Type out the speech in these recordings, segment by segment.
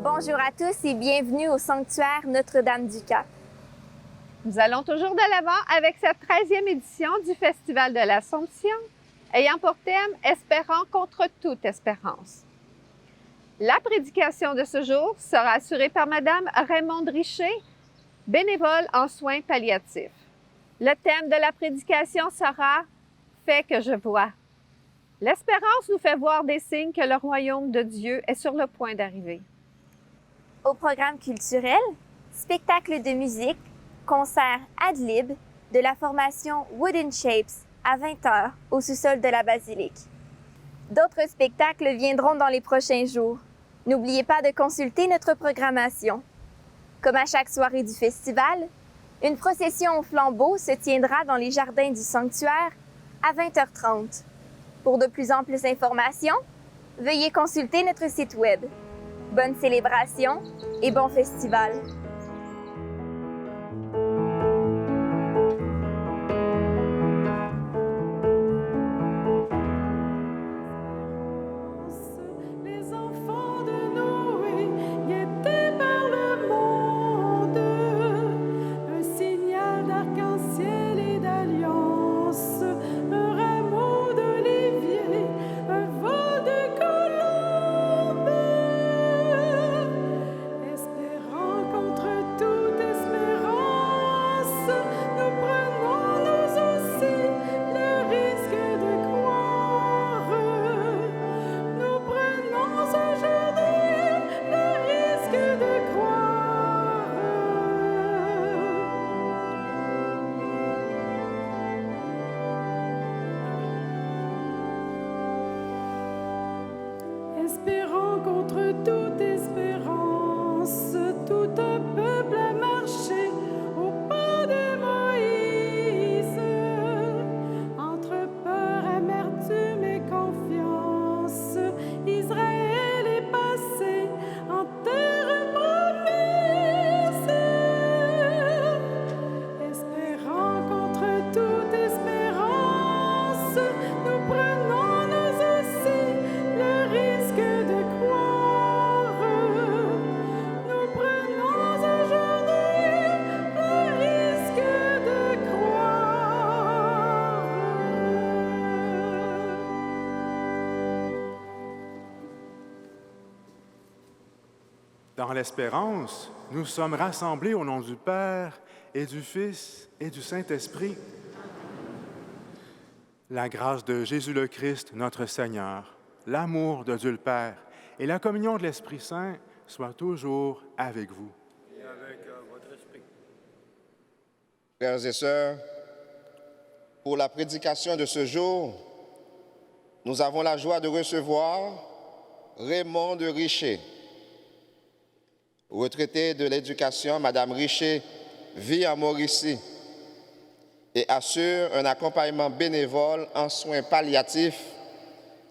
Bonjour à tous et bienvenue au sanctuaire Notre-Dame-du-Cap. Nous allons toujours de l'avant avec cette 13e édition du Festival de l'Assomption, ayant pour thème « Espérant contre toute espérance ». La prédication de ce jour sera assurée par Mme Raymonde Richer, bénévole en soins palliatifs. Le thème de la prédication sera « Fais que je vois ». L'espérance nous fait voir des signes que le royaume de Dieu est sur le point d'arriver. Au programme culturel, spectacle de musique, concert ad-lib de la formation Wooden Shapes à 20h au sous-sol de la basilique. D'autres spectacles viendront dans les prochains jours. N'oubliez pas de consulter notre programmation. Comme à chaque soirée du festival, une procession au flambeau se tiendra dans les jardins du sanctuaire à 20h30. Pour de plus amples informations, veuillez consulter notre site web. Bonne célébration et bon festival! Espérant contre toute espérance, tout un peuple a marché au pas de Moïse. Entre peur, amertume et confiance, Israël est passé en terre promise. Espérant contre toute espérance, nous prenons nous aussi le risque de croire. Nous prenons aujourd'hui le risque de croire. Dans l'espérance, nous sommes rassemblés au nom du Père et du Fils et du Saint-Esprit. La grâce de Jésus le Christ, notre Seigneur, l'amour de Dieu le Père et la communion de l'Esprit Saint soient toujours avec vous. Et avec votre esprit. Frères et sœurs, pour la prédication de ce jour, nous avons la joie de recevoir Raymonde Richer. Retraitée de l'éducation, Madame Richer vit en Mauricie et assure un accompagnement bénévole en soins palliatifs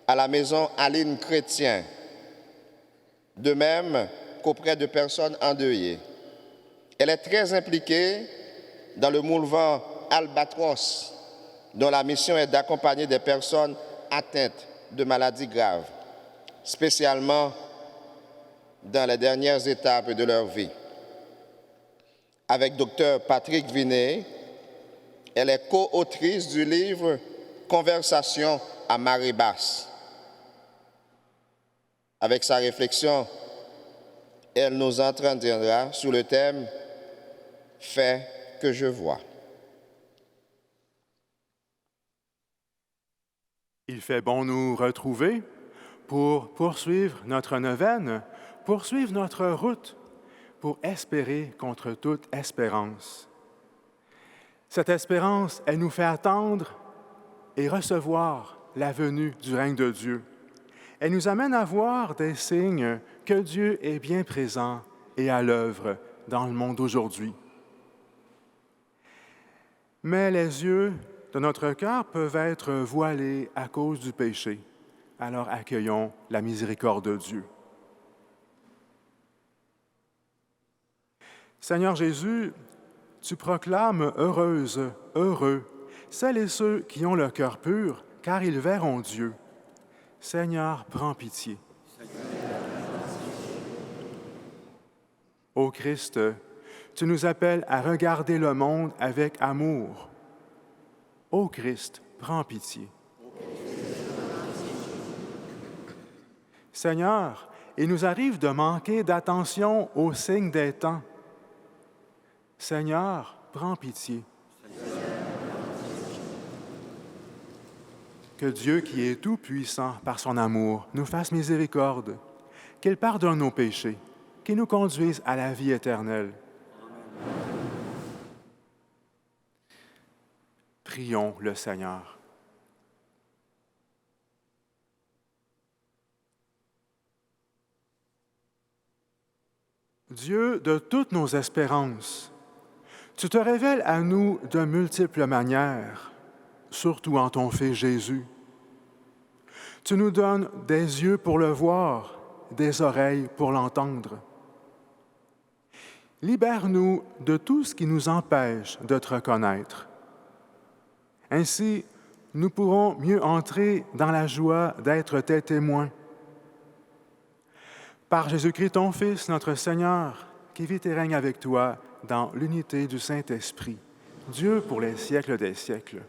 à la maison Aline Chrétien, de même qu'auprès de personnes endeuillées. Elle est très impliquée dans le mouvement Albatros, dont la mission est d'accompagner des personnes atteintes de maladies graves, spécialement dans les dernières étapes de leur vie. Avec Dr Patrick Vinet, elle est co-autrice du livre « Conversation à marée basse ». Avec sa réflexion, elle nous entretiendra sur le thème « Fais que je vois ». Il fait bon nous retrouver pour poursuivre notre neuvaine, poursuivre notre route, pour espérer contre toute espérance. Cette espérance, elle nous fait attendre et recevoir la venue du règne de Dieu. Elle nous amène à voir des signes que Dieu est bien présent et à l'œuvre dans le monde aujourd'hui. Mais les yeux de notre cœur peuvent être voilés à cause du péché. Alors accueillons la miséricorde de Dieu. Seigneur Jésus, tu proclames heureuse, heureux, celles et ceux qui ont le cœur pur, car ils verront Dieu. Seigneur, prends pitié. Ô Christ, tu nous appelles à regarder le monde avec amour. Ô Christ, prends pitié. Seigneur, il nous arrive de manquer d'attention aux signes des temps. Seigneur, prends pitié. Que Dieu, qui est tout-puissant par son amour, nous fasse miséricorde, qu'il pardonne nos péchés, qu'il nous conduise à la vie éternelle. Prions le Seigneur. Dieu de toutes nos espérances, tu te révèles à nous de multiples manières, surtout en ton Fils Jésus. Tu nous donnes des yeux pour le voir, des oreilles pour l'entendre. Libère-nous de tout ce qui nous empêche de te reconnaître. Ainsi, nous pourrons mieux entrer dans la joie d'être tes témoins. Par Jésus-Christ, ton Fils, notre Seigneur, qui vit et règne avec toi dans l'unité du Saint-Esprit, Dieu pour les siècles des siècles.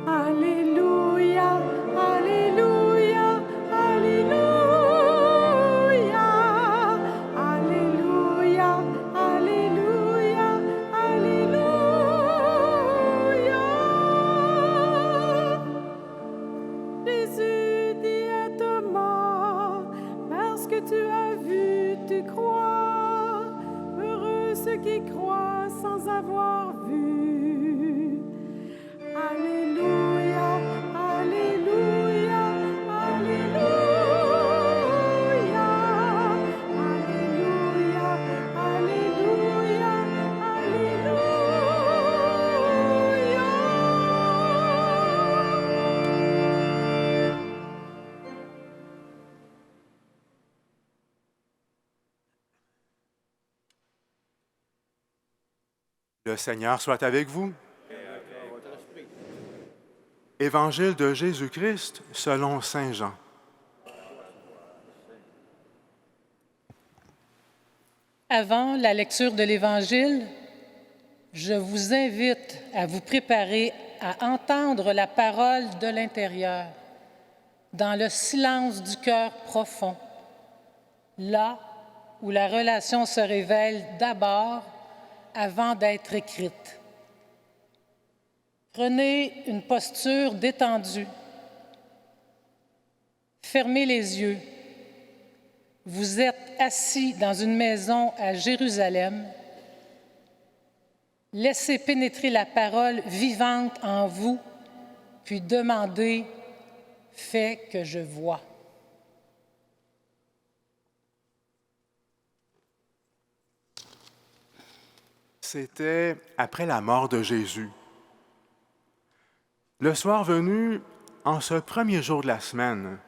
Alléluia, Alléluia, Alléluia, Alléluia, Alléluia, Alléluia. Jésus dit à Thomas, parce que tu as vu, tu crois. Heureux ceux qui croient sans avoir vu. Alléluia, Alléluia, Alléluia, Alléluia, Alléluia, Alléluia. Le Seigneur soit avec vous. Évangile de Jésus-Christ selon saint Jean. Avant la lecture de l'Évangile, je vous invite à vous préparer à entendre la parole de l'intérieur, dans le silence du cœur profond, là où la relation se révèle d'abord avant d'être écrite. Prenez une posture détendue. Fermez les yeux. Vous êtes assis dans une maison à Jérusalem. Laissez pénétrer la parole vivante en vous, puis demandez « Fais que je vois ». C'était après la mort de Jésus. Le soir venu, en ce premier jour de la semaine,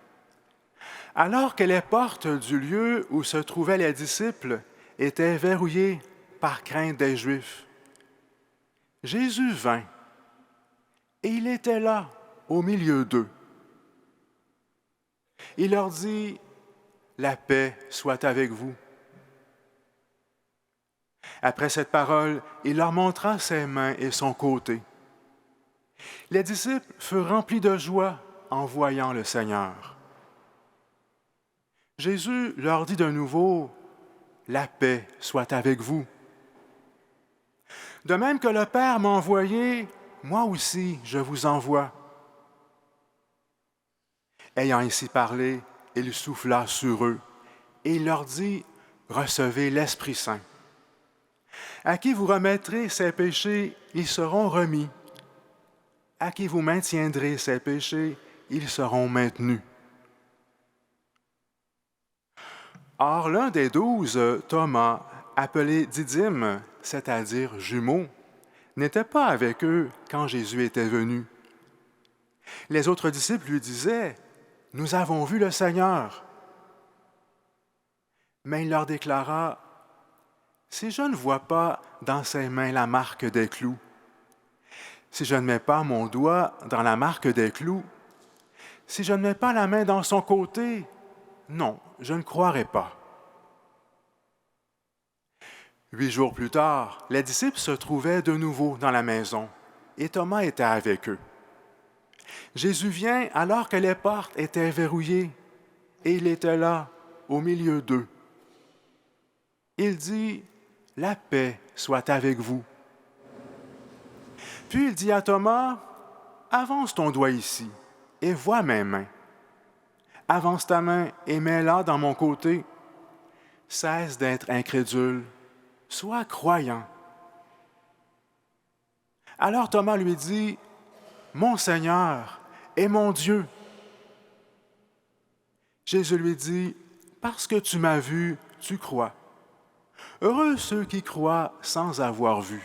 alors que les portes du lieu où se trouvaient les disciples étaient verrouillées par crainte des Juifs, Jésus vint, et il était là, au milieu d'eux. Il leur dit, « La paix soit avec vous. » Après cette parole, il leur montra ses mains et son côté. Les disciples furent remplis de joie en voyant le Seigneur. Jésus leur dit de nouveau, « La paix soit avec vous. » De même que le Père m'a envoyé, moi aussi je vous envoie. Ayant ainsi parlé, il souffla sur eux et il leur dit, « Recevez l'Esprit Saint. À qui vous remettrez ses péchés, ils seront remis. À qui vous maintiendrez ses péchés, ils seront maintenus. » Or, l'un des 12, Thomas, appelé Didyme, c'est-à-dire jumeau, n'était pas avec eux quand Jésus était venu. Les autres disciples lui disaient, « Nous avons vu le Seigneur. » Mais il leur déclara, « Si je ne vois pas dans ses mains la marque des clous, si je ne mets pas mon doigt dans la marque des clous, si je ne mets pas la main dans son côté, non, je ne croirai pas. 8 jours plus tard, les disciples se trouvaient de nouveau dans la maison et Thomas était avec eux. Jésus vient alors que les portes étaient verrouillées et il était là, au milieu d'eux. Il dit, « La paix soit avec vous. » Puis il dit à Thomas, « Avance ton doigt ici et vois mes mains. Avance ta main et mets-la dans mon côté. Cesse d'être incrédule, sois croyant. » Alors Thomas lui dit, « Mon Seigneur et mon Dieu. » Jésus lui dit, « Parce que tu m'as vu, tu crois. Heureux ceux qui croient sans avoir vu. »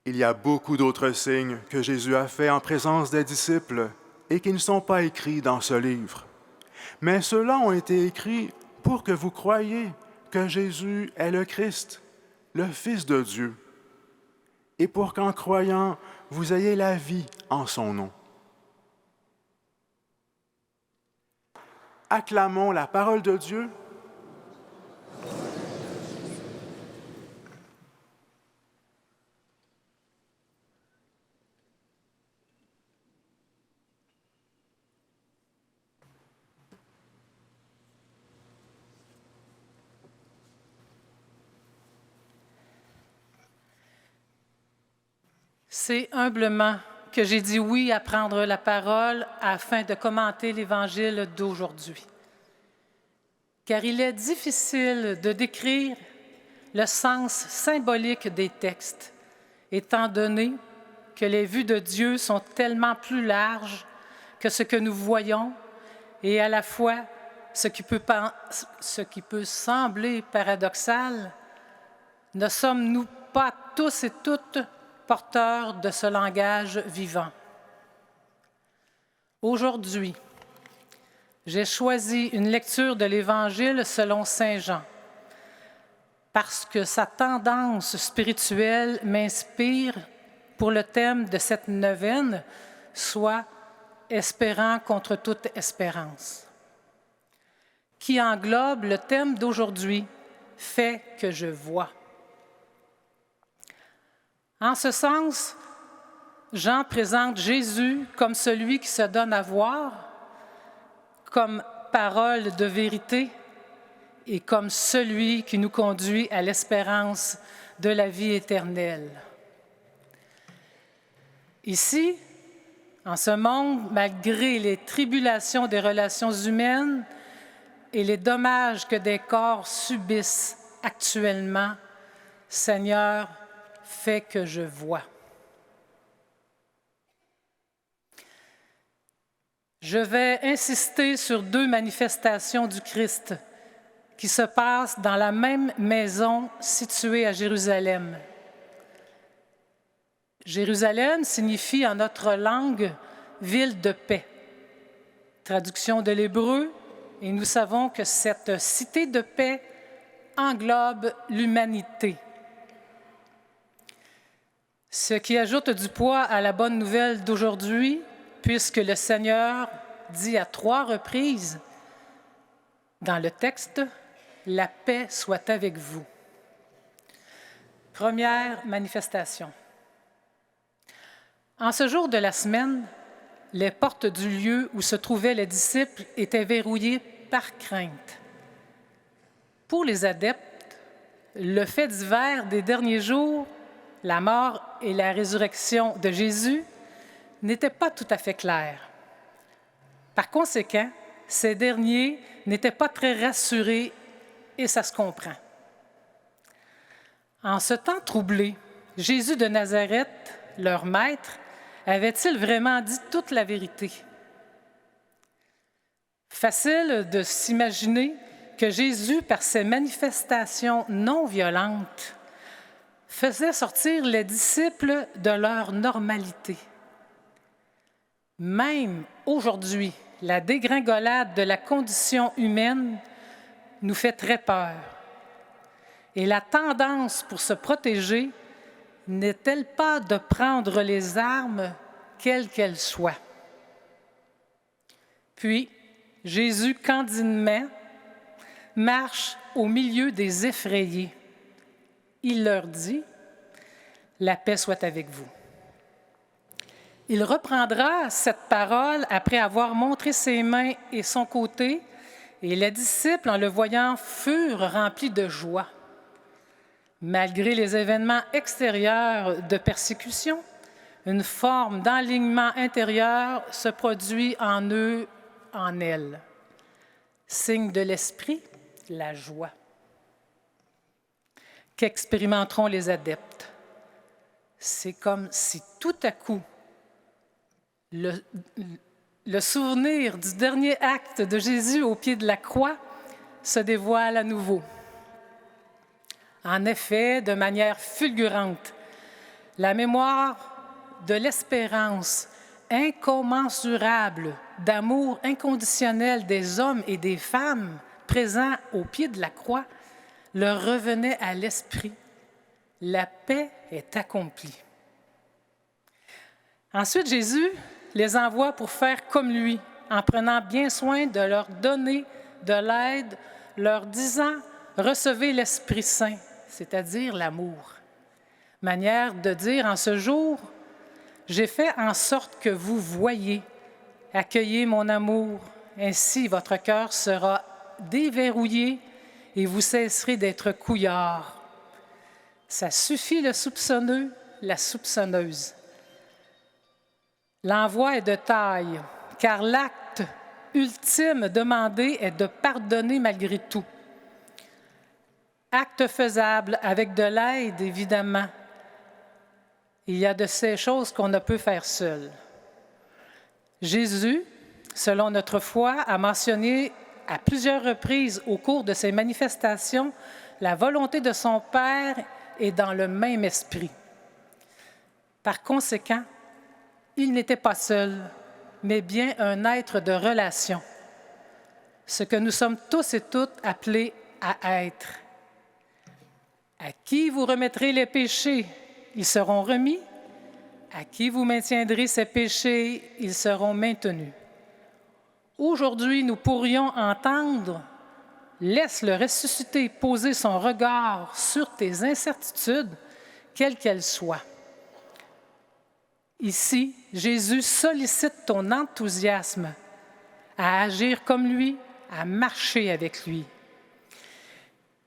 Il y a beaucoup d'autres signes que Jésus a faits en présence des disciples et qui ne sont pas écrits dans ce livre. Mais ceux-là ont été écrits pour que vous croyiez que Jésus est le Christ, le Fils de Dieu, et pour qu'en croyant, vous ayez la vie en son nom. Acclamons la parole de Dieu. C'est humblement que j'ai dit oui à prendre la parole afin de commenter l'Évangile d'aujourd'hui. Car il est difficile de décrire le sens symbolique des textes, étant donné que les vues de Dieu sont tellement plus larges que ce que nous voyons et à la fois ce qui peut sembler paradoxal, ne sommes-nous pas tous et toutes porteurs de ce langage vivant. Aujourd'hui, j'ai choisi une lecture de l'Évangile selon saint Jean, parce que sa tendance spirituelle m'inspire pour le thème de cette neuvaine, soit « Espérant contre toute espérance », qui englobe le thème d'aujourd'hui, « Fait que je vois ». En ce sens, Jean présente Jésus comme celui qui se donne à voir, comme parole de vérité et comme celui qui nous conduit à l'espérance de la vie éternelle. Ici, en ce monde, malgré les tribulations des relations humaines et les dommages que des corps subissent actuellement, Seigneur, fais que je vois. Je vais insister sur 2 manifestations du Christ qui se passent dans la même maison située à Jérusalem. Jérusalem signifie en notre langue « ville de paix », traduction de l'hébreu, et nous savons que cette cité de paix englobe l'humanité. Ce qui ajoute du poids à la bonne nouvelle d'aujourd'hui, puisque le Seigneur dit à 3 reprises dans le texte « La paix soit avec vous ». Première manifestation. En ce jour de la semaine, les portes du lieu où se trouvaient les disciples étaient verrouillées par crainte. Pour les adeptes, le fait divers des derniers jours, la mort et la résurrection de Jésus, n'étaient pas tout à fait clairs. Par conséquent, ces derniers n'étaient pas très rassurés et ça se comprend. En ce temps troublé, Jésus de Nazareth, leur maître, avait-il vraiment dit toute la vérité? Facile de s'imaginer que Jésus, par ses manifestations non violentes, faisait sortir les disciples de leur normalité. Même aujourd'hui, la dégringolade de la condition humaine nous fait très peur. Et la tendance pour se protéger n'est-elle pas de prendre les armes, quelles qu'elles soient? Puis, Jésus, candidement, marche au milieu des effrayés. Il leur dit, « La paix soit avec vous. » Il reprendra cette parole après avoir montré ses mains et son côté, et les disciples, en le voyant, furent remplis de joie. Malgré les événements extérieurs de persécution, une forme d'alignement intérieur se produit en eux, en elles. Signe de l'esprit, la joie. Qu'expérimenteront les adeptes? C'est comme si tout à coup, le souvenir du dernier acte de Jésus au pied de la croix se dévoile à nouveau. En effet, de manière fulgurante, la mémoire de l'espérance incommensurable d'amour inconditionnel des hommes et des femmes présents au pied de la croix leur revenait à l'esprit. La paix est accomplie. Ensuite, Jésus les envoie pour faire comme lui, en prenant bien soin de leur donner de l'aide, leur disant « Recevez l'Esprit Saint », c'est-à-dire l'amour. Manière de dire en ce jour, j'ai fait en sorte que vous voyiez, accueillez mon amour, ainsi votre cœur sera déverrouillé et vous cesserez d'être couillard. Ça suffit le soupçonneux, la soupçonneuse. L'envoi est de taille, car l'acte ultime demandé est de pardonner malgré tout. Acte faisable avec de l'aide, évidemment. Il y a de ces choses qu'on ne peut faire seul. Jésus, selon notre foi, a mentionné à plusieurs reprises au cours de ses manifestations la volonté de son Père est dans le même esprit. Par conséquent, il n'était pas seul, mais bien un être de relation, ce que nous sommes tous et toutes appelés à être. À qui vous remettrez les péchés, ils seront remis. À qui vous maintiendrez ces péchés, ils seront maintenus. Aujourd'hui, nous pourrions entendre « Laisse le ressuscité poser son regard sur tes incertitudes, quelles qu'elles soient. » Ici, Jésus sollicite ton enthousiasme à agir comme lui, à marcher avec lui.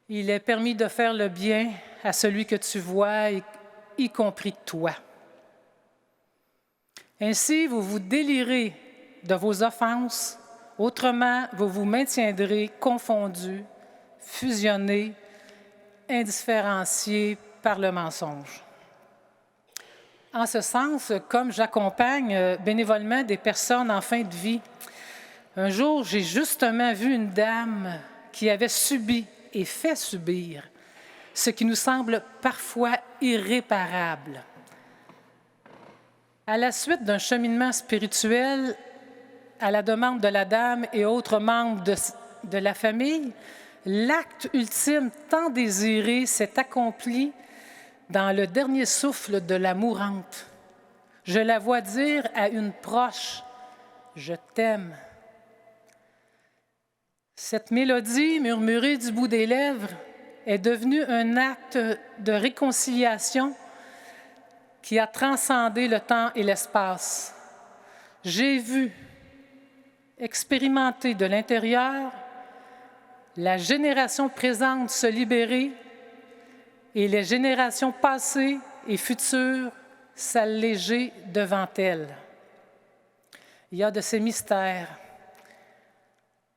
Il est permis de faire le bien à celui que tu vois, y compris toi. Ainsi, vous vous délirez de vos offenses, autrement, vous vous maintiendrez confondus, fusionnés, indifférenciés par le mensonge. En ce sens, comme j'accompagne bénévolement des personnes en fin de vie, un jour, j'ai justement vu une dame qui avait subi et fait subir ce qui nous semble parfois irréparable. À la suite d'un cheminement spirituel, à la demande de la dame et autres membres de la famille, l'acte ultime tant désiré s'est accompli dans le dernier souffle de la mourante. Je la vois dire à une proche « Je t'aime ». Cette mélodie murmurée du bout des lèvres est devenue un acte de réconciliation qui a transcendé le temps et l'espace. J'ai vu, expérimenté de l'intérieur, la génération présente se libérer et les générations passées et futures s'alléger devant elle. Il y a de ces mystères.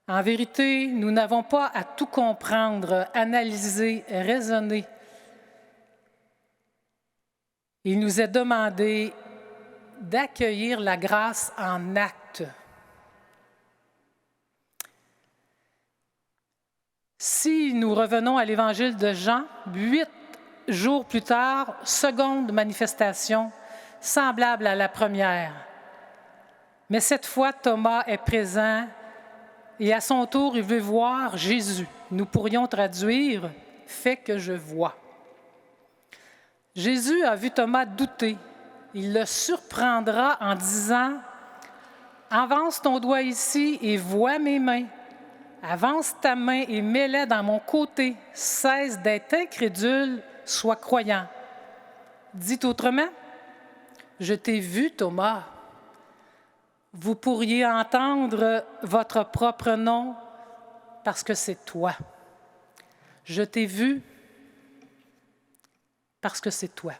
En vérité, nous n'avons pas à tout comprendre, analyser, raisonner. Il nous est demandé d'accueillir la grâce en acte. Si nous revenons à l'Évangile de Jean, 8 jours plus tard, seconde manifestation, semblable à la première. Mais cette fois, Thomas est présent et à son tour, il veut voir Jésus. Nous pourrions traduire « fait que je vois. » Jésus a vu Thomas douter. Il le surprendra en disant « Avance ton doigt ici et vois mes mains. Avance ta main et mets-la dans mon côté. Cesse d'être incrédule, sois croyant. » Dit autrement, « Je t'ai vu, Thomas. » Vous pourriez entendre votre propre nom parce que c'est toi. Je t'ai vu parce que c'est toi.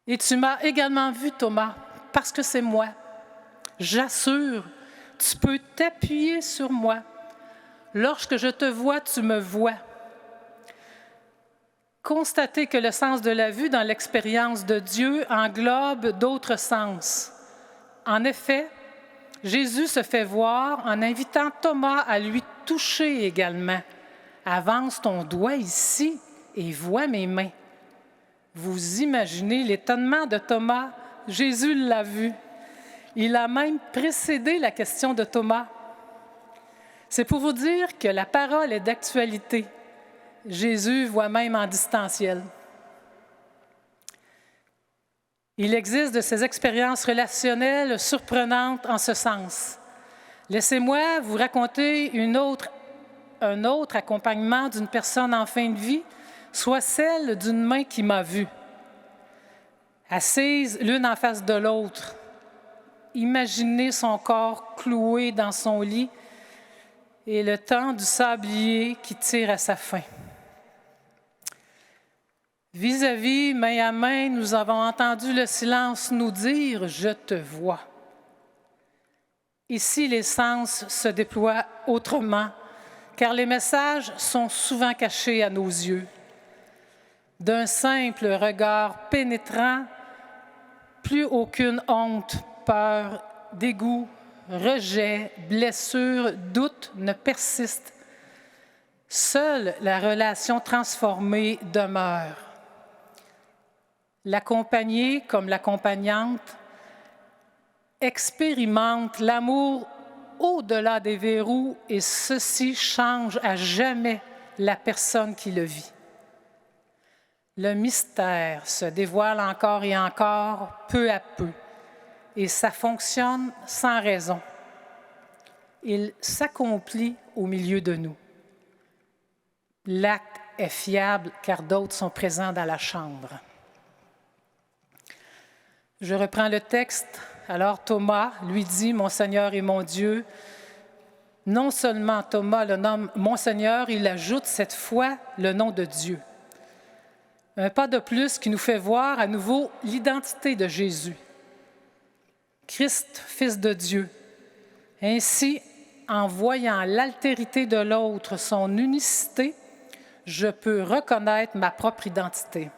Et tu m'as également vu, Thomas, parce que c'est moi. J'assure, tu peux t'appuyer sur moi. Lorsque je te vois, tu me vois. Constatez que le sens de la vue dans l'expérience de Dieu englobe d'autres sens. En effet, Jésus se fait voir en invitant Thomas à lui toucher également. « Avance ton doigt ici et vois mes mains. » Vous imaginez l'étonnement de Thomas? Jésus l'a vu. Il a même précédé la question de Thomas. C'est pour vous dire que la parole est d'actualité. Jésus voit même en distanciel. Il existe de ces expériences relationnelles surprenantes en ce sens. Laissez-moi vous raconter un autre accompagnement d'une personne en fin de vie, soit celle d'une main qui m'a vu. Assise l'une en face de l'autre, imaginez son corps cloué dans son lit et le temps du sablier qui tire à sa fin. Vis-à-vis, main à main, nous avons entendu le silence nous dire « Je te vois ». Ici, les sens se déploient autrement, car les messages sont souvent cachés à nos yeux. D'un simple regard pénétrant, plus aucune honte, peur, dégoût, rejet, blessure, doute ne persistent. Seule la relation transformée demeure. L'accompagnée comme l'accompagnante expérimente l'amour au-delà des verrous et ceci change à jamais la personne qui le vit. Le mystère se dévoile encore et encore, peu à peu, et ça fonctionne sans raison. Il s'accomplit au milieu de nous. L'acte est fiable car d'autres sont présents dans la chambre. Je reprends le texte. Alors Thomas lui dit « Mon Seigneur et mon Dieu ». Non seulement Thomas le nomme « Mon Seigneur », il ajoute cette fois le nom de Dieu. Un pas de plus qui nous fait voir à nouveau l'identité de Jésus. Christ, Fils de Dieu. Ainsi, en voyant l'altérité de l'autre, son unicité, je peux reconnaître ma propre identité.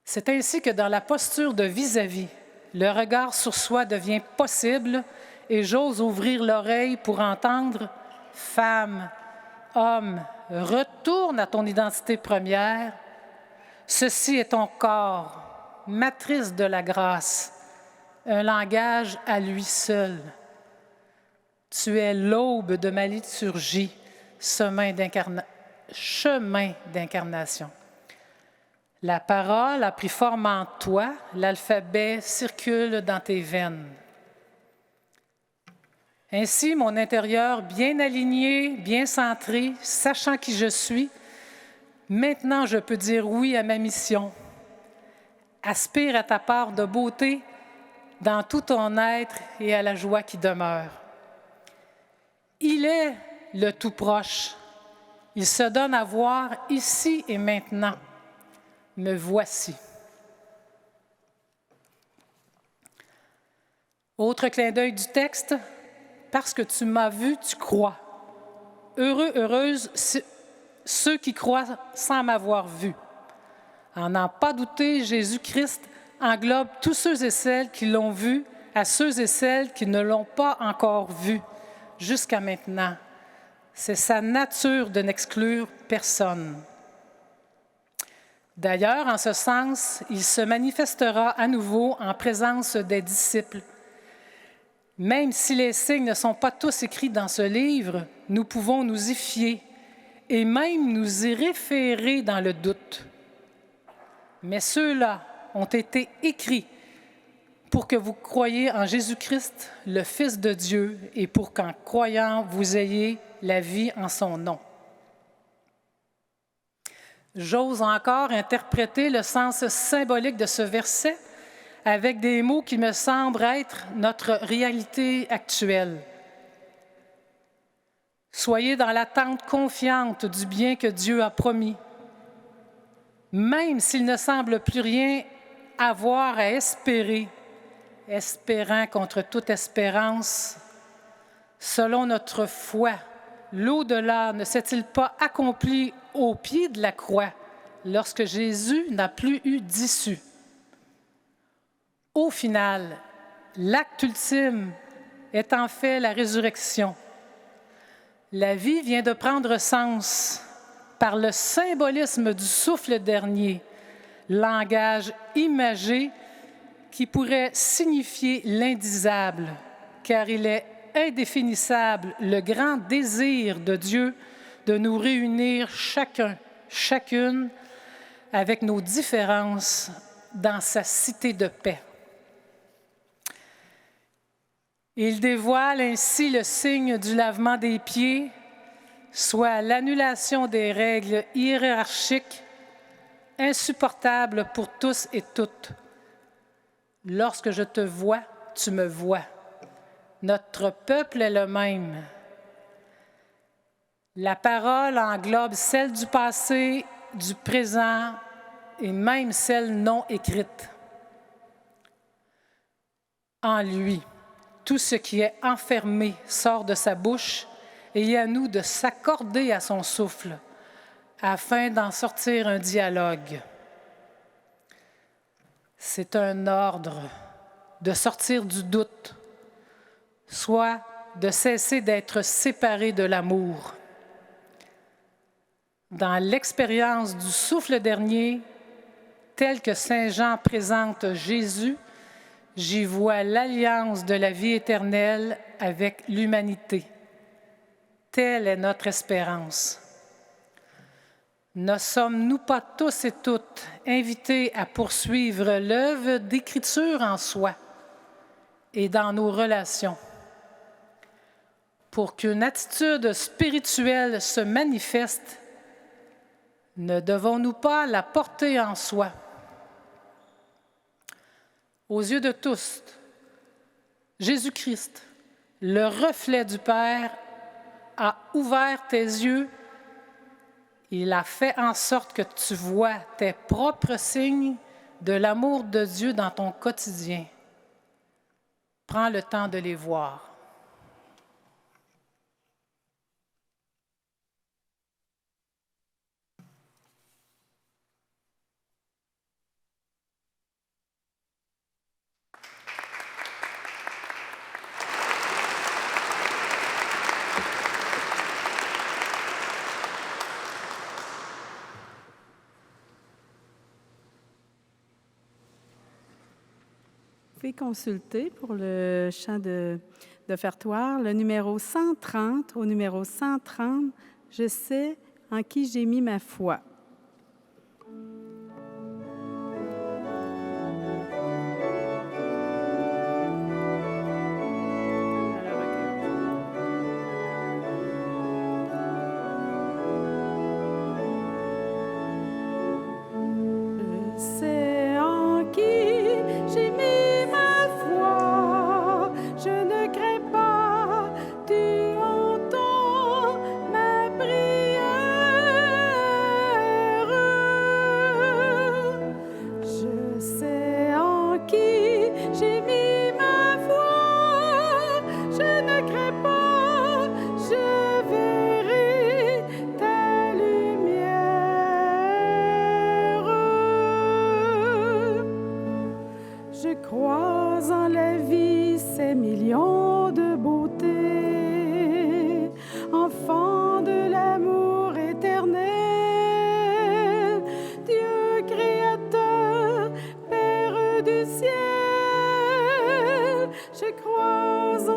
C'est ainsi que dans la posture de vis-à-vis, le regard sur soi devient possible et j'ose ouvrir l'oreille pour entendre « Femme, homme, retourne à ton identité première. Ceci est ton corps, matrice de la grâce, un langage à lui seul. Tu es l'aube de ma liturgie, chemin d'incarnation. La parole a pris forme en toi, l'alphabet circule dans tes veines. Ainsi, mon intérieur bien aligné, bien centré, sachant qui je suis, maintenant je peux dire oui à ma mission. Aspire à ta part de beauté dans tout ton être et à la joie qui demeure. Il est le tout proche. Il se donne à voir ici et maintenant. Me voici. Autre clin d'œil du texte, parce que tu m'as vu, tu crois. Heureux, heureuses ceux qui croient sans m'avoir vu. À n'en pas douter, Jésus-Christ englobe tous ceux et celles qui l'ont vu, à ceux et celles qui ne l'ont pas encore vu jusqu'à maintenant. C'est sa nature de n'exclure personne. D'ailleurs, en ce sens, il se manifestera à nouveau en présence des disciples. Même si les signes ne sont pas tous écrits dans ce livre, nous pouvons nous y fier et même nous y référer dans le doute. Mais ceux-là ont été écrits pour que vous croyiez en Jésus-Christ, le Fils de Dieu, et pour qu'en croyant, vous ayez la vie en son nom. J'ose encore interpréter le sens symbolique de ce verset avec des mots qui me semblent être notre réalité actuelle. Soyez dans l'attente confiante du bien que Dieu a promis, même s'il ne semble plus rien avoir à espérer, espérant contre toute espérance, selon notre foi, l'au-delà ne s'est-il pas accompli au pied de la croix lorsque Jésus n'a plus eu d'issue? Au final, l'acte ultime est en fait la résurrection. La vie vient de prendre sens par le symbolisme du souffle dernier, langage imagé qui pourrait signifier l'indisable, car il est indéfinissable le grand désir de Dieu de nous réunir chacun, chacune, avec nos différences dans sa cité de paix. Il dévoile ainsi le signe du lavement des pieds, soit l'annulation des règles hiérarchiques insupportables pour tous et toutes. Lorsque je te vois, tu me vois. Notre peuple est le même. La parole englobe celle du passé, du présent et même celle non écrite. En lui, tout ce qui est enfermé sort de sa bouche et à nous de s'accorder à son souffle afin d'en sortir un dialogue. C'est un ordre de sortir du doute, soit de cesser d'être séparé de l'amour. Dans l'expérience du souffle dernier, tel que Saint Jean présente Jésus, j'y vois l'alliance de la vie éternelle avec l'humanité. Telle est notre espérance. Ne sommes-nous pas tous et toutes invités à poursuivre l'œuvre d'écriture en soi et dans nos relations? Pour qu'une attitude spirituelle se manifeste, ne devons-nous pas la porter en soi? Aux yeux de tous, Jésus-Christ, le reflet du Père, a ouvert tes yeux. Il a fait en sorte que tu vois tes propres signes de l'amour de Dieu dans ton quotidien. Prends le temps de les voir. Vous pouvez consulter pour le chant d'offertoire, le numéro 130 au numéro 130, « Je sais en qui j'ai mis ma foi ». Je crois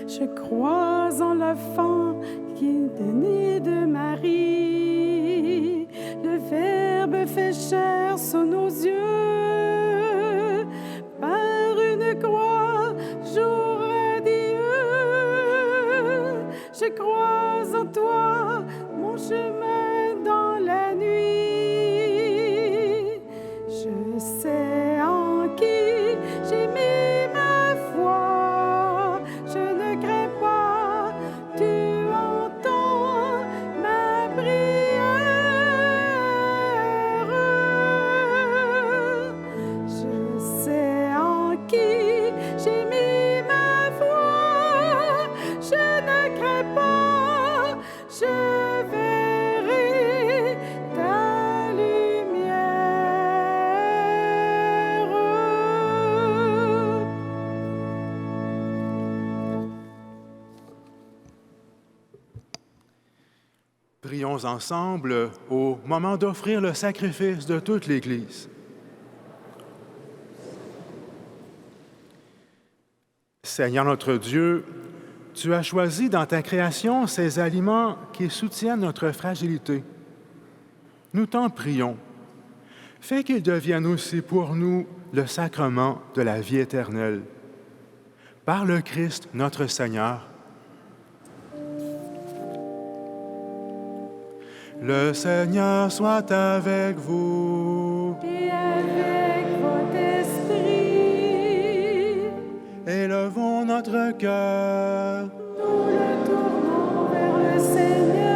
Je crois en l'enfant qui est né de Marie. Le Verbe fait chair sous nos yeux. Par une croix, jour radieux. Je crois en toi, mon chemin dans la nuit. Je sais en qui j'ai mis ma foi. Je ne crains pas, tu entends ma prière. Je sais en qui j'ai mis ma foi. Je ne crains pas, je verrai ta lumière. Prions ensemble au moment d'offrir le sacrifice de toute l'Église. Seigneur notre Dieu, tu as choisi dans ta création ces aliments qui soutiennent notre fragilité. Nous t'en prions. Fais qu'ils deviennent aussi pour nous le sacrement de la vie éternelle. Par le Christ notre Seigneur. Le Seigneur soit avec vous. Et avec votre esprit, Élevons notre cœur. nous le tournons vers le Seigneur.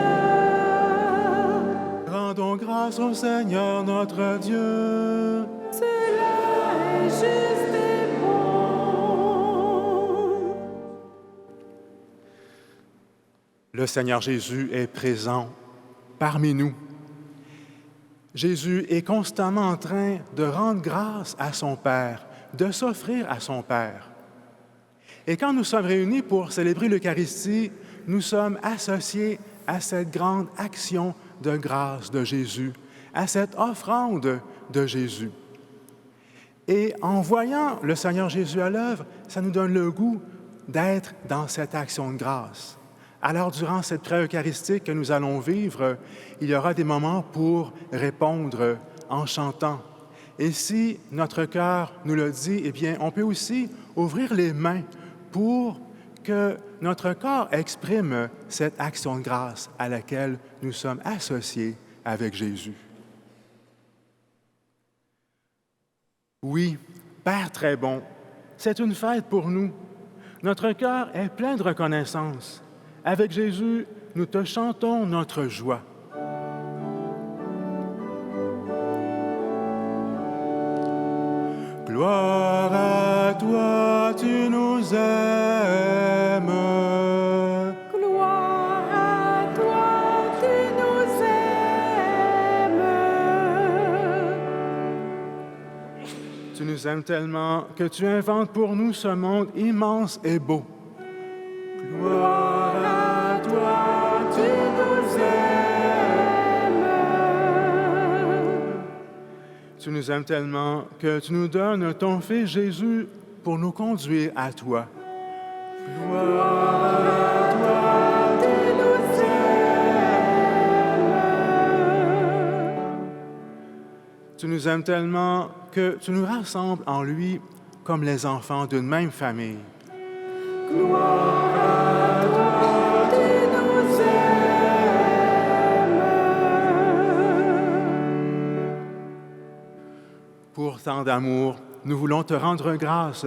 Rendons grâce au Seigneur notre Dieu. Cela est juste et bon. Le Seigneur Jésus est présent parmi nous. Jésus est constamment en train de rendre grâce à son Père, de s'offrir à son Père. Et quand nous sommes réunis pour célébrer l'Eucharistie, nous sommes associés à cette grande action de grâce de Jésus, à cette offrande de Jésus. Et en voyant le Seigneur Jésus à l'œuvre, ça nous donne le goût d'être dans cette action de grâce. Alors, durant cette prière eucharistique que nous allons vivre, il y aura des moments pour répondre en chantant. Et si notre cœur nous le dit, eh bien, on peut aussi ouvrir les mains pour que notre corps exprime cette action de grâce à laquelle nous sommes associés avec Jésus. Oui, Père très bon, c'est une fête pour nous. Notre cœur est plein de reconnaissance. Avec Jésus, nous te chantons notre joie. Gloire à toi, tu nous aimes. Gloire à toi, tu nous aimes. Tu nous aimes tellement que tu inventes pour nous ce monde immense et beau. Gloire à toi, tu nous aimes. Tu nous aimes tellement que tu nous donnes ton Fils Jésus pour nous conduire à toi. Gloire à toi, tu nous aimes. Tu nous aimes tellement que tu nous rassembles en lui comme les enfants d'une même famille. Gloire à toi, tu nous aimes. Pour tant d'amour, nous voulons te rendre grâce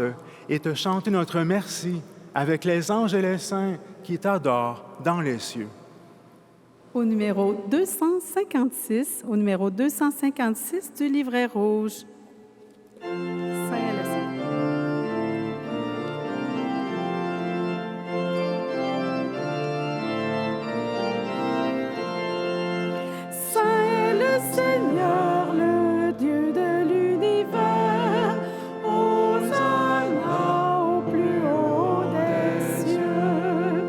et te chanter notre merci avec les anges et les saints qui t'adorent dans les cieux. Au numéro 256, du livret rouge. Saint et le Saint. Saint est le Seigneur, le Dieu de l'univers. Hosanna au plus haut des cieux.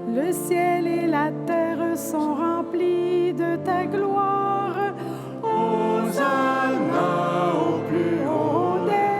Le ciel et la terre sont remplis de ta gloire. Hosanna au plus haut des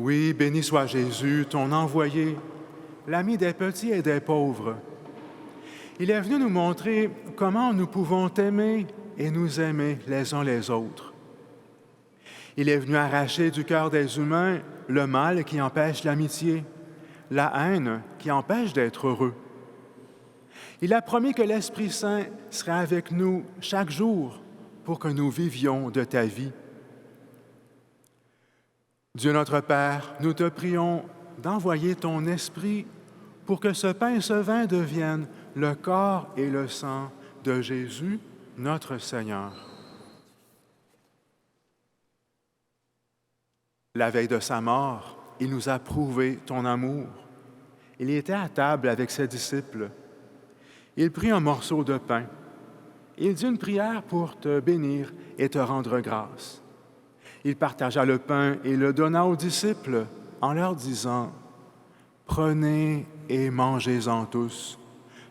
Oui, béni soit Jésus, ton envoyé, l'ami des petits et des pauvres. Il est venu nous montrer comment nous pouvons t'aimer et nous aimer les uns les autres. Il est venu arracher du cœur des humains le mal qui empêche l'amitié, la haine qui empêche d'être heureux. Il a promis que l'Esprit Saint serait avec nous chaque jour pour que nous vivions de ta vie. Dieu notre Père, nous te prions d'envoyer ton Esprit pour que ce pain et ce vin deviennent le corps et le sang de Jésus, notre Seigneur. La veille de sa mort, il nous a prouvé ton amour. Il était à table avec ses disciples. Il prit un morceau de pain. Il dit une prière pour te bénir et te rendre grâce. Il partagea le pain et le donna aux disciples en leur disant « Prenez et mangez-en tous.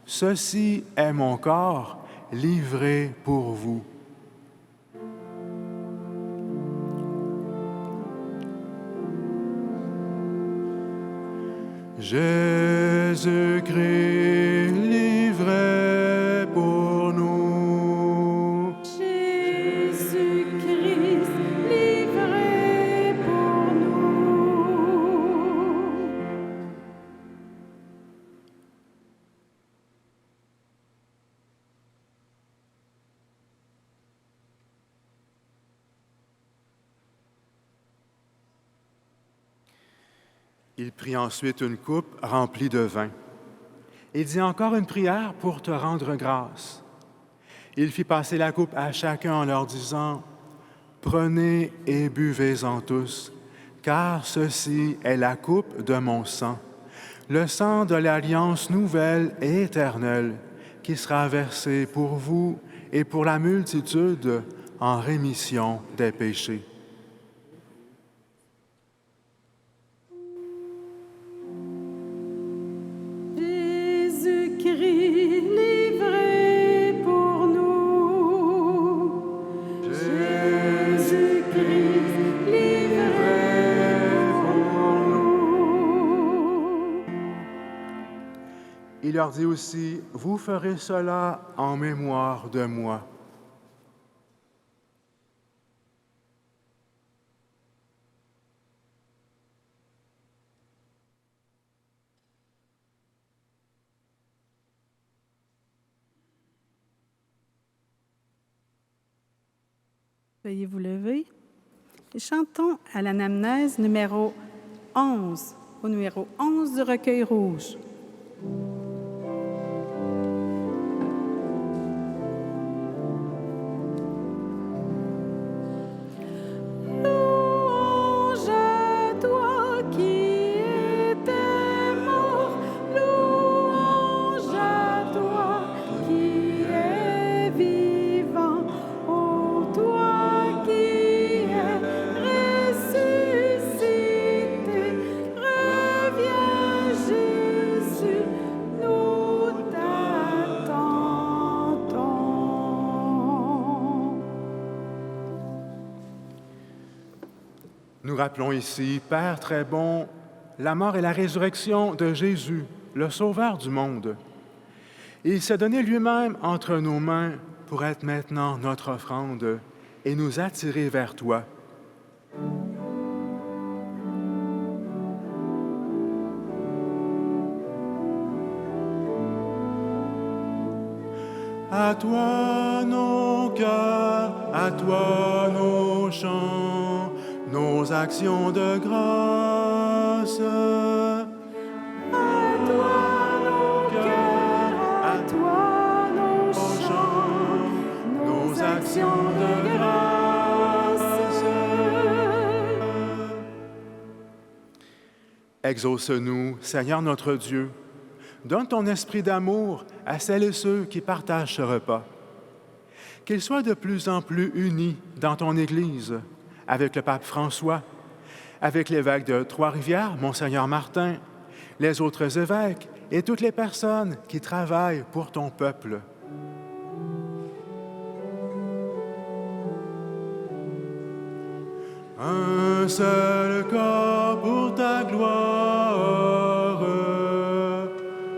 Ceci est mon corps livré pour vous. » Jésus-Christ livré pour nous. Jésus-Christ livré pour nous. Il prit ensuite une coupe remplie de vin. Il dit encore une prière pour te rendre grâce. Il fit passer la coupe à chacun en leur disant « Prenez et buvez-en tous, car ceci est la coupe de mon sang, le sang de l'alliance nouvelle et éternelle, qui sera versé pour vous et pour la multitude en rémission des péchés. » Il leur dit aussi, « Vous ferez cela en mémoire de moi. » Veuillez vous lever. Et chantons à l'anamnèse numéro 11, au numéro 11 du recueil rouge. Nous rappelons ici, Père très bon, la mort et la résurrection de Jésus, le Sauveur du monde. Il s'est donné lui-même entre nos mains pour être maintenant notre offrande et nous attirer vers toi. À toi nos cœurs, à toi nos chants, nos actions de grâce. À toi nos cœurs, à toi nos chants, nos actions de grâce. Exauce-nous, Seigneur notre Dieu. Donne ton esprit d'amour à celles et ceux qui partagent ce repas. Qu'ils soient de plus en plus unis dans ton Église, avec le pape François, avec l'évêque de Trois-Rivières, Monseigneur Martin, les autres évêques et toutes les personnes qui travaillent pour ton peuple. Un seul corps pour gloire.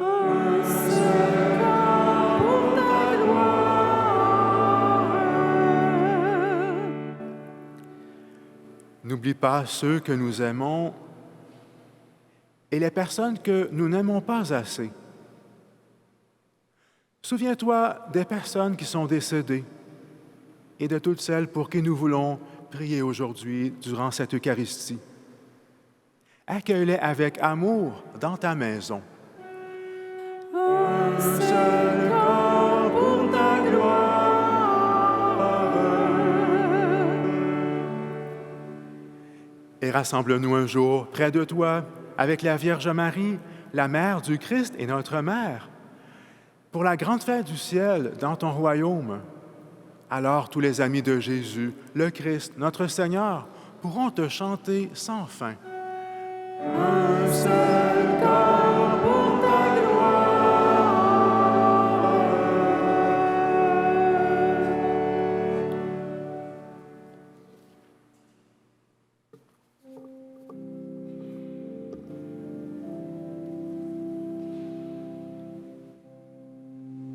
Un seul corps pour ta gloire. N'oublie pas ceux que nous aimons et les personnes que nous n'aimons pas assez. Souviens-toi des personnes qui sont décédées et de toutes celles pour qui nous voulons prier aujourd'hui durant cette Eucharistie. Accueille-les avec amour dans ta maison. Un seul corps pour ta gloire. Et rassemble-nous un jour près de toi avec la Vierge Marie, la Mère du Christ et notre Mère, pour la grande fête du ciel dans ton royaume. Alors tous les amis de Jésus, le Christ, notre Seigneur, pourront te chanter sans fin. Un seul corps pour ta gloire.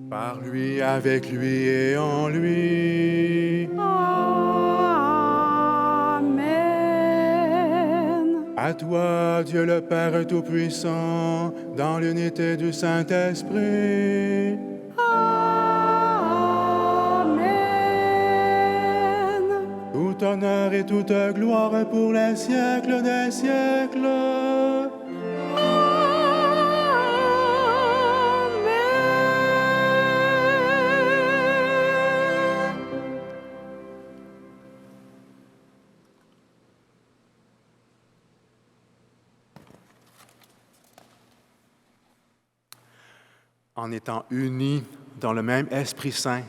Par lui, avec lui et en lui. Amen. À toi, Dieu le Père Tout-Puissant, dans l'unité du Saint-Esprit. Amen. Tout honneur et toute gloire pour les siècles des siècles. En étant unis dans le même Esprit Saint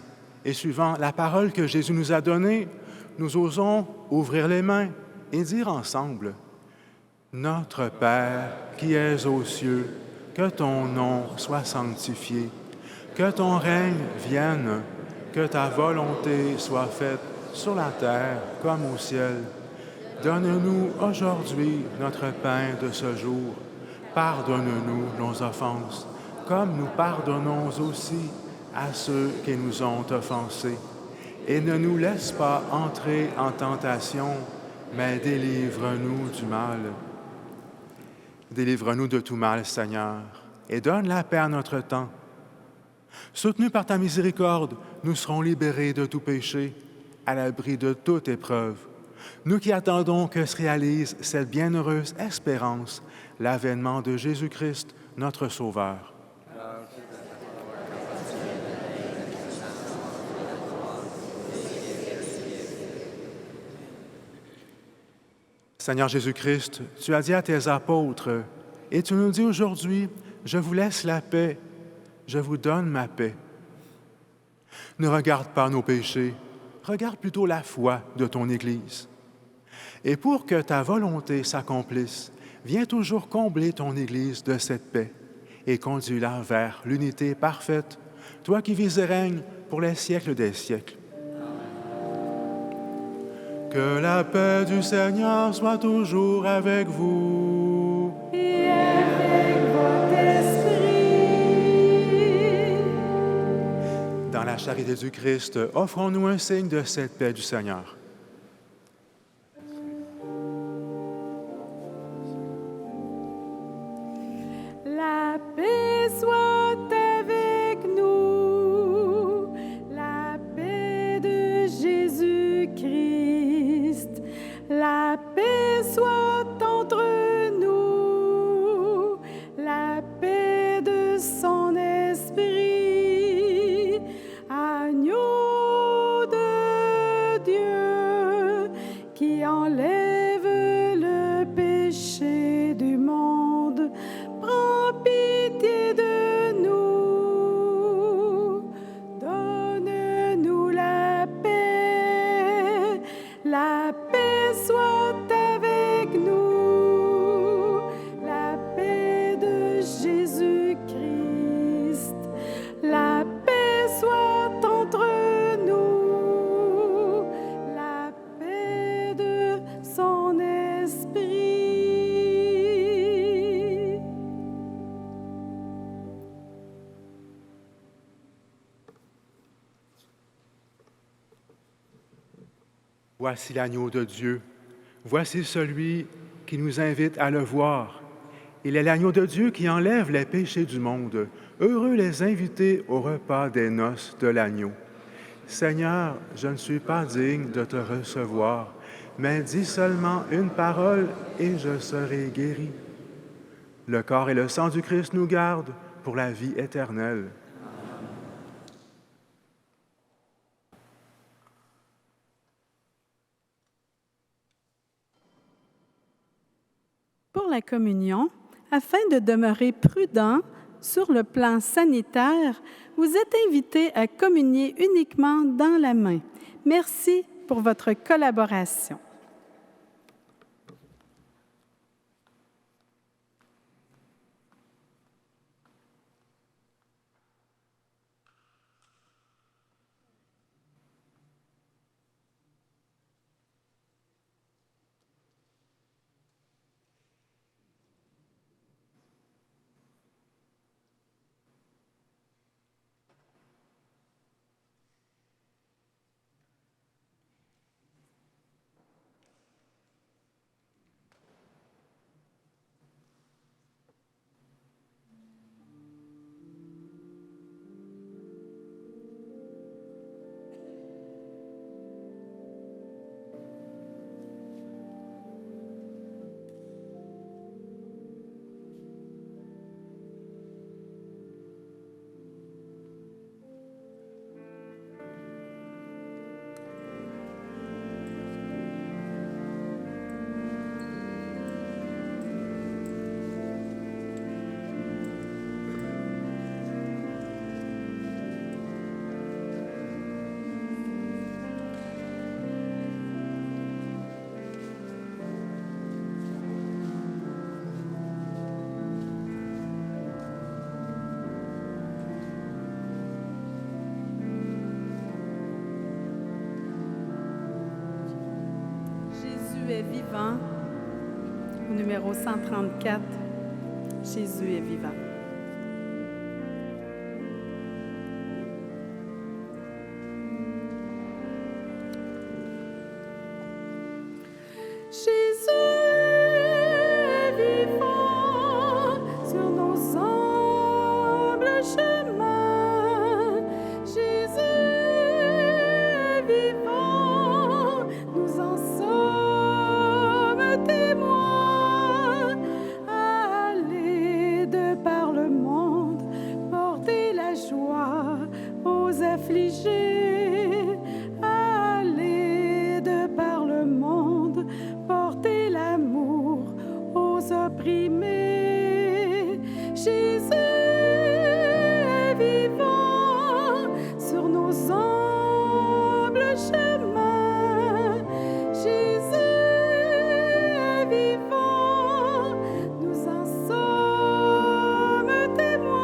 et suivant la parole que Jésus nous a donnée, nous osons ouvrir les mains et dire ensemble: Notre Père qui es aux cieux, que ton nom soit sanctifié, que ton règne vienne, que ta volonté soit faite sur la terre comme au ciel. Donne-nous aujourd'hui notre pain de ce jour. Pardonne-nous nos offenses, comme nous pardonnons aussi à ceux qui nous ont offensés. Et ne nous laisse pas entrer en tentation, mais délivre-nous du mal. Délivre-nous de tout mal, Seigneur, et donne la paix à notre temps. Soutenus par ta miséricorde, nous serons libérés de tout péché, à l'abri de toute épreuve. Nous qui attendons que se réalise cette bienheureuse espérance, l'avènement de Jésus-Christ, notre Sauveur. Seigneur Jésus-Christ, tu as dit à tes apôtres, et tu nous dis aujourd'hui, je vous laisse la paix, je vous donne ma paix. Ne regarde pas nos péchés, regarde plutôt la foi de ton Église. Et pour que ta volonté s'accomplisse, viens toujours combler ton Église de cette paix et conduis-la vers l'unité parfaite, toi qui vis et règnes pour les siècles des siècles. Que la paix du Seigneur soit toujours avec vous. Et avec votre esprit. Dans la charité du Christ, offrons-nous un signe de cette paix du Seigneur. La paix soit avec nous, la paix de Jésus-Christ, la paix soit entre nous, la paix de son esprit, agneau de Dieu qui enlève le péché du monde. Prends pitié de nous, donne-nous la paix soit avec nous. Voici l'agneau de Dieu. Voici celui qui nous invite à le voir. Il est l'agneau de Dieu qui enlève les péchés du monde. Heureux les invités au repas des noces de l'agneau. Seigneur, je ne suis pas digne de te recevoir, mais dis seulement une parole et je serai guéri. Le corps et le sang du Christ nous gardent pour la vie éternelle. Pour la communion, afin de demeurer prudent sur le plan sanitaire, vous êtes invités à communier uniquement dans la main. Merci pour votre collaboration. Est vivant. Au numéro 134, Jésus est vivant. Jésus est vivant sur nos humbles chemins. Jésus est vivant, nous en sommes témoins. Allez de par le monde, portez la joie aux affligés. Allez de par le monde, portez l'amour aux opprimés. Jésus est vivant sur nos humbles chemins. Jésus est vivant, nous en sommes témoins.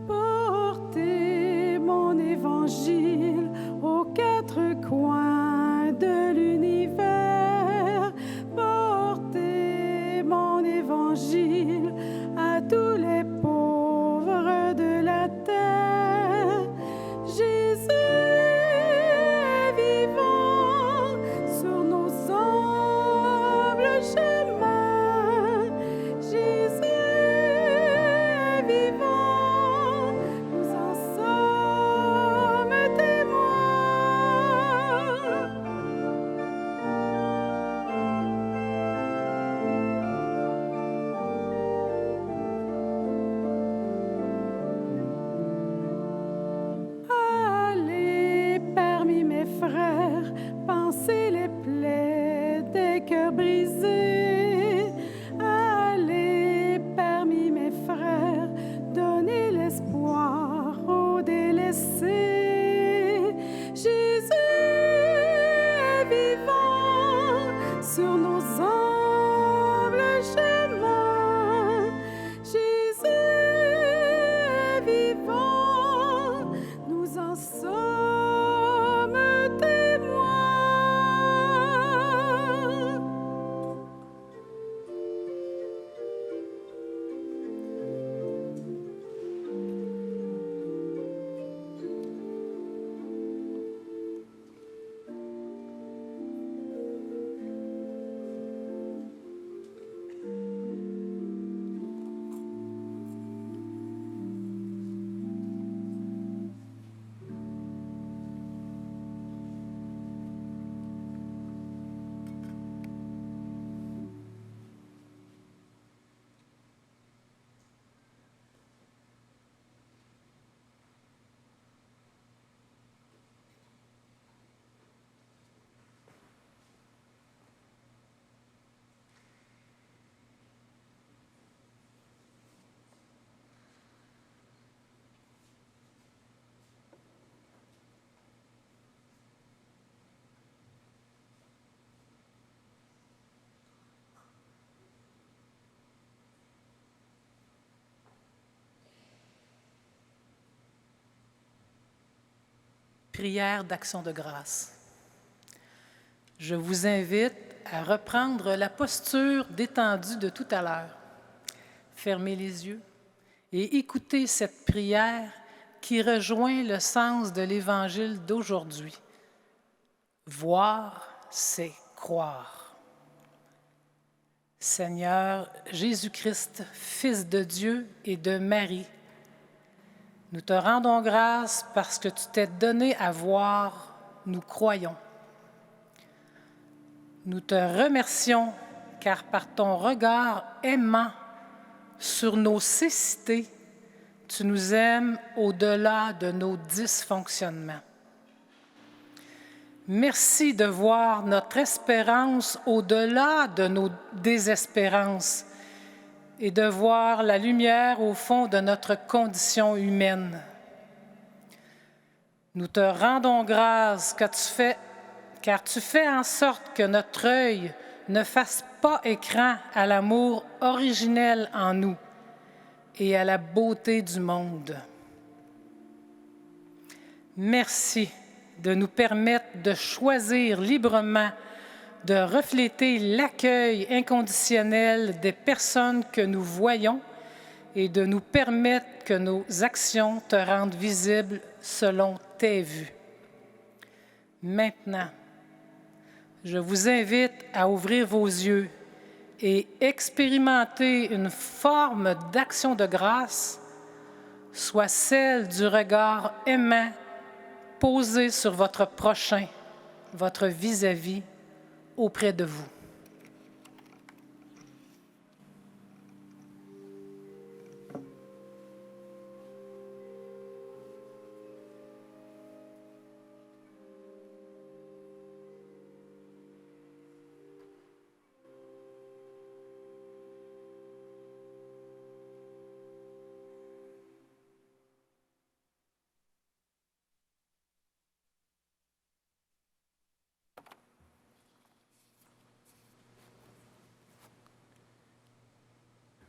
Portez mon évangile aux quatre coins de l'univers. Portez mon évangile à tous les pauvres de la terre. Jésus est vivant sur nos humbles chemins. Jésus est vivant, nous en sommes témoins. prière d'action de grâce. Je vous invite à reprendre la posture détendue de tout à l'heure. Fermez les yeux et écoutez cette prière qui rejoint le sens de l'Évangile d'aujourd'hui. Voir, c'est croire. Seigneur Jésus-Christ, Fils de Dieu et de Marie, nous te rendons grâce parce que tu t'es donné à voir, nous croyons. Nous te remercions car par ton regard aimant sur nos cécités, tu nous aimes au-delà de nos dysfonctionnements. Merci de voir notre espérance au-delà de nos désespérances et de voir la lumière au fond de notre condition humaine. Nous te rendons grâce car tu fais en sorte que notre œil ne fasse pas écran à l'amour originel en nous et à la beauté du monde. Merci de nous permettre de choisir librement de refléter l'accueil inconditionnel des personnes que nous voyons et de nous permettre que nos actions te rendent visible selon tes vues. Maintenant, je vous invite à ouvrir vos yeux et expérimenter une forme d'action de grâce, soit celle du regard aimant posé sur votre prochain, votre vis-à-vis, auprès de vous.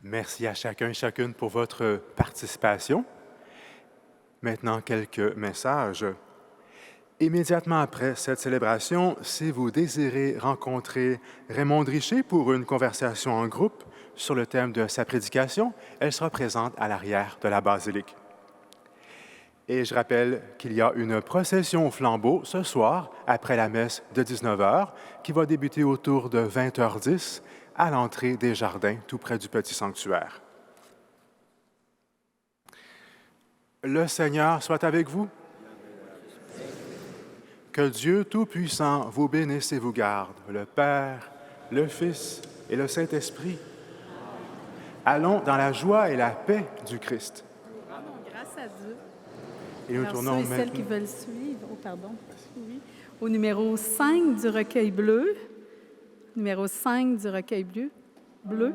Merci à chacun et chacune pour votre participation. Maintenant, quelques messages. Immédiatement après cette célébration, si vous désirez rencontrer Raymond Richer pour une conversation en groupe sur le thème de sa prédication, elle sera présente à l'arrière de la basilique. Et je rappelle qu'il y a une procession au flambeau ce soir, après la messe de 19h, qui va débuter autour de 20h10 à l'entrée des jardins, tout près du petit sanctuaire. Le Seigneur soit avec vous. Que Dieu Tout-Puissant vous bénisse et vous garde, le Père, le Fils et le Saint-Esprit. Allons dans la joie et la paix du Christ. Grâce à Dieu. Et nous Alors, tournons ceux et celles qui veulent suivre, oui, au numéro 5 du recueil bleu. Numéro 5 du recueil bleu.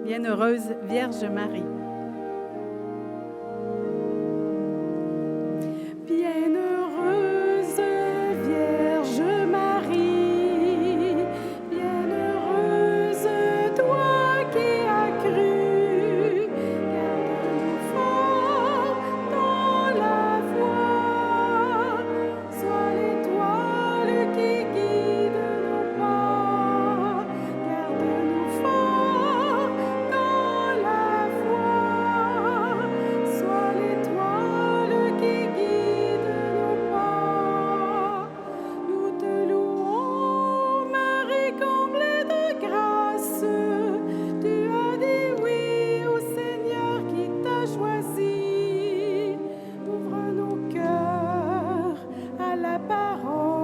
Bienheureuse Vierge Marie. Bienheureuse Vierge Marie, bienheureuse toi qui as cru, garde-nous fort dans la foi, sois l'étoile qui guide nos pas, garde-nous fort dans la foi, sois l'étoile qui guide nos pas. Nous te louons, Marie comblée de grâce, tu as dit oui au Seigneur qui t'a choisi. Ouvre nos cœurs à la parole